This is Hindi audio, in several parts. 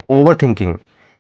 ओवर थिंकिंग,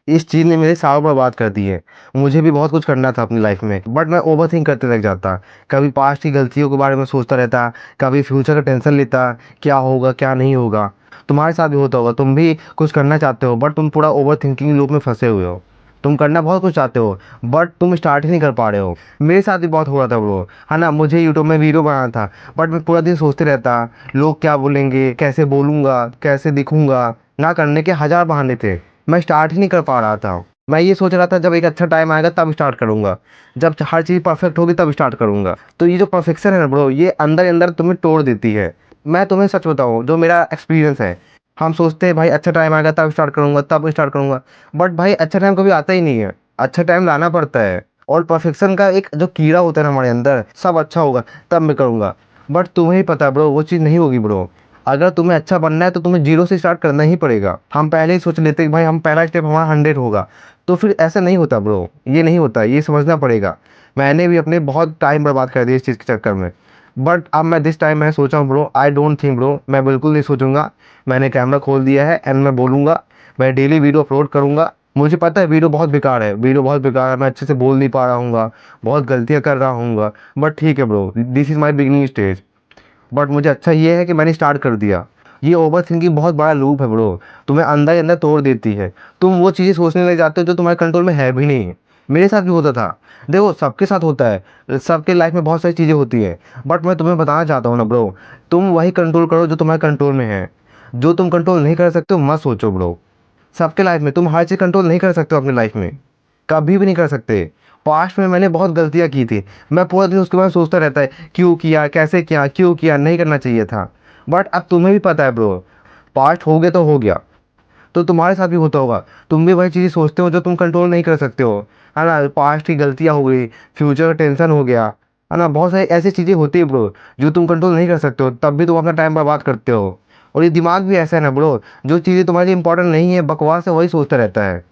इस चीज़ ने मेरे साल बर्बाद कर दिए। मुझे भी बहुत कुछ करना था अपनी लाइफ में, बट मैं ओवर थिंक करते रह जाता। कभी पास्ट की गलतियों के बारे में सोचता रहता, कभी फ्यूचर का टेंशन लेता, क्या होगा क्या नहीं होगा। तुम्हारे साथ भी होता होगा, तुम भी कुछ करना चाहते हो बट तुम पूरा ओवर थिंकिंग लूप में फंसे हुए हो। तुम करना बहुत कुछ चाहते हो बट तुम स्टार्ट ही नहीं कर पा रहे हो। मेरे साथ भी बहुत हो रहा था ब्रो, है ना। मुझे यूट्यूब में वीडियो बनाना था बट मैं पूरा दिन सोचते रहता, लोग क्या बोलेंगे, कैसे बोलूँगा, कैसे दिखूंगा। ना करने के हज़ार बहाने थे, मैं स्टार्ट ही नहीं कर पा रहा था। मैं ये सोच रहा था जब एक अच्छा टाइम आएगा तब स्टार्ट करूँगा, जब हर चीज़ परफेक्ट होगी तब स्टार्ट करूँगा। तो ये जो परफेक्शन है ना ब्रो, ये अंदर ही अंदर तुम्हें तोड़ देती है। मैं तुम्हें सच बताऊँ, जो मेरा एक्सपीरियंस है, हम सोचते हैं भाई अच्छा टाइम आएगा तब स्टार्ट करूँगा, तब स्टार्ट करूँगा। बट भाई अच्छा टाइम कभी आता ही नहीं है, अच्छा टाइम लाना पड़ता है। और परफेक्शन का एक जो कीड़ा होता है ना हमारे अंदर, सब अच्छा होगा तब मैं करूँगा। बट तुम्हें ही पता है ब्रो, वो चीज़ नहीं होगी ब्रो। अगर तुम्हें अच्छा बनना है तो तुम्हें जीरो से स्टार्ट करना ही पड़ेगा। हम पहले ही सोच लेते कि भाई हम पहला स्टेप हमारा 100 होगा, तो फिर ऐसा नहीं होता ब्रो। ये नहीं होता, ये समझना पड़ेगा। मैंने भी अपने बहुत टाइम बर्बाद कर दिया इस चीज़ के चक्कर में। बट अब मैं दिस टाइम मैं सोचा हूँ bro, I don't think bro, मैं बिल्कुल नहीं सोचूंगा। मैंने कैमरा खोल दिया है एंड मैं बोलूँगा, मैं डेली वीडियो अपलोड करूँगा। मुझे पता है वीडियो बहुत बेकार है, वीडियो बहुत बेकार है, मैं अच्छे से बोल नहीं पा रहा हूँ, बहुत गलतियाँ कर रहा हूँ। बट ठीक है bro, this is my beginning stage. But मुझे अच्छा ये है कि मैंने स्टार्ट कर दिया। ये ओवर थिंकिंग बहुत बड़ा लूप है ब्रो, तुम्हें अंदर ही अंदर तोड़ देती है। तुम वो चीज़ें सोचने लग जाते हो जो तुम्हारे कंट्रोल में है भी नहीं। मेरे साथ भी होता था। देखो सबके साथ होता है, सबके लाइफ में बहुत सारी चीज़ें होती है। बट मैं तुम्हें बताना चाहता हूँ ना ब्रो, तुम वही कंट्रोल करो जो तुम्हारे कंट्रोल में है। जो तुम कंट्रोल नहीं कर सकते हो मत सोचो ब्रो। सबके लाइफ में तुम हर चीज़ कंट्रोल नहीं कर सकते हो अपनी लाइफ में, कभी भी नहीं कर सकते। पास्ट में मैंने बहुत गलतियाँ की थी, मैं पूरा दिन उसके बारे में सोचता रहता है, क्यों किया, कैसे किया, क्यों किया, नहीं करना चाहिए था। बट अब तुम्हें भी पता है ब्रो, पास्ट हो गया तो हो गया। तो तुम्हारे साथ भी होता होगा, तुम भी वही चीज़ें सोचते हो जो तुम कंट्रोल नहीं कर सकते हो, है ना। पास्ट की गलतियाँ हो गई, फ्यूचर का टेंशन हो गया, है ना। बहुत सारी ऐसी चीज़ें होती है ब्रो जो तुम कंट्रोल नहीं कर सकते हो, तब भी तुम अपना टाइम बर्बाद करते हो। और ये दिमाग भी ऐसा है ना ब्रो, जो चीज़ें तुम्हारे लिए इंपॉर्टेंट नहीं है, बकवास है, वही सोचता रहता है।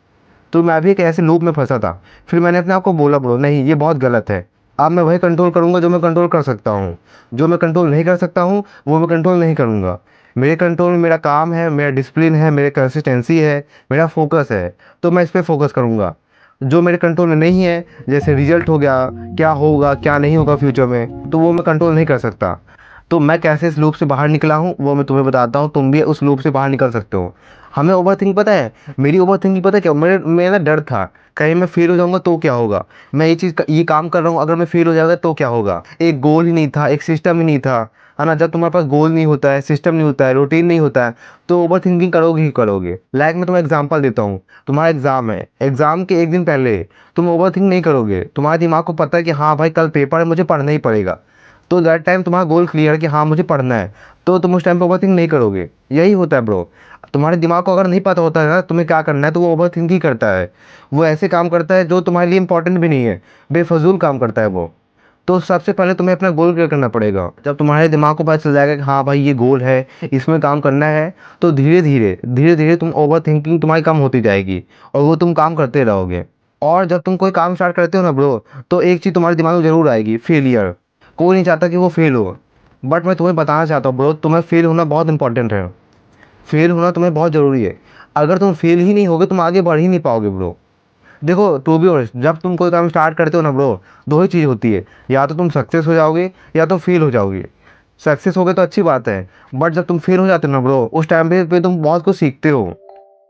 तो मैं भी एक ऐसे लूप में फंसा था। फिर मैंने अपने आप को बोला ब्रो, नहीं ये बहुत गलत है। अब मैं वही कंट्रोल करूँगा जो मैं कंट्रोल कर सकता हूँ। जो मैं कंट्रोल नहीं कर सकता हूँ वो मैं कंट्रोल नहीं करूँगा। मेरे कंट्रोल में मेरा काम है, मेरा डिसिप्लिन है, मेरे कंसिस्टेंसी है, मेरा फोकस है। तो मैं इस पर फोकस करूँगा। जो मेरे कंट्रोल में नहीं है, जैसे रिजल्ट हो गया, क्या होगा क्या नहीं होगा फ्यूचर में, तो वो मैं कंट्रोल नहीं कर सकता। तो मैं कैसे इस लूप से बाहर निकला हूँ वो मैं तुम्हें बताता हूँ, तुम भी उस लूप से बाहर निकल सकते हो। हमें ओवर थिंक पता है, मेरी ओवर थिंकिंग पता है क्या, मेरा डर था कहीं मैं फेल हो जाऊंगा तो क्या होगा। मैं ये काम कर रहा हूँ, अगर मैं फेल हो जाऊंगा तो क्या होगा। एक गोल ही नहीं था, एक सिस्टम ही नहीं था, है ना। जब तुम्हारे पास गोल नहीं होता है, सिस्टम नहीं होता है, रूटीन नहीं होता है, तो ओवर थिंकिंग करोगे ही करोगे। लाइक मैं तुम्हें एग्जांपल देता हूँ, तुम्हारा एग्जाम है, एग्जाम के एक दिन पहले तुम ओवर थिंक नहीं करोगे। तुम्हारे दिमाग को पता है कि हाँ भाई कल पेपर है, मुझे पढ़ना ही पड़ेगा। तो दैट टाइम तुम्हारा गोल क्लियर है कि हाँ मुझे पढ़ना है, तो तुम उस टाइम पे ओवर थिंक नहीं करोगे। यही होता है ब्रो। तुम्हारे दिमाग को अगर नहीं पता होता है ना तुम्हें क्या करना है, तो वो ओवर थिंक ही करता है। वो ऐसे काम करता है जो तुम्हारे लिए इंपॉर्टेंट भी नहीं है, बेफजूल काम करता है वो। तो सबसे पहले तुम्हें अपना गोल क्लियर करना पड़ेगा। जब तुम्हारे दिमाग को पता चल जाएगा कि हाँ भाई ये गोल है, इसमें काम करना है, तो धीरे धीरे तुम ओवर थिंकिंग तुम्हारी कम होती जाएगी और वो तुम काम करते रहोगे। और जब तुम कोई काम स्टार्ट करते हो ना ब्रो, तो एक चीज़ तुम्हारे दिमाग में जरूर आएगी, फेलियर। कोई नहीं चाहता कि वो फेल हो। बट मैं तुम्हें बताना चाहता हूँ ब्रो, तुम्हें फेल होना बहुत इंपॉर्टेंट है। फेल होना तुम्हें बहुत ज़रूरी है। अगर तुम फेल ही नहीं होगे तुम आगे बढ़ ही नहीं पाओगे ब्रो। देखो टू बी ऑनेस्ट, जब तुम कोई काम स्टार्ट करते हो ना ब्रो, दो ही चीज़ होती है, या तो तुम सक्सेस हो जाओगे या तो फेल हो जाओगे। सक्सेस हो गए तो अच्छी बात है, बट जब तुम फेल हो जाते हो ना ब्रो, उस टाइम पे तुम बहुत कुछ सीखते हो।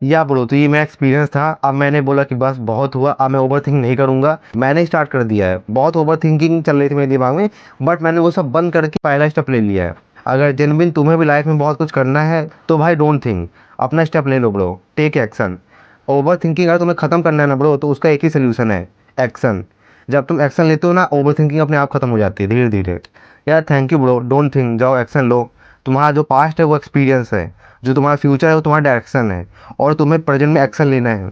या ब्रो, तो ये मेरा एक्सपीरियंस था। अब मैंने बोला कि बस बहुत हुआ, अब मैं ओवर थिंक नहीं करूँगा। मैंने स्टार्ट कर दिया है, बहुत ओवर थिंकिंग चल रही थी मेरे दिमाग में, बट मैंने वो सब बंद करके पहला स्टेप ले लिया है। अगर जेनविन तुम्हें भी लाइफ में बहुत कुछ करना है तो भाई डोंट थिंक, अपना स्टेप ले लो bro, take action. Overthinking अगर तुम्हें ख़त्म करना है ना ब्रो, तो उसका एक ही सोल्यूशन है, एक्शन। जब तुम एक्शन लेते हो ना, ओवर थिंकिंग अपने आप खत्म हो जाती है धीरे धीरे। यार thank you bro, don't think, जाओ एक्शन लो। तुम्हारा जो पास्ट है वो एक्सपीरियंस है, जो तुम्हारा फ्यूचर है वो तुम्हारा डायरेक्शन है, और तुम्हें प्रेजेंट में एक्शन लेना है।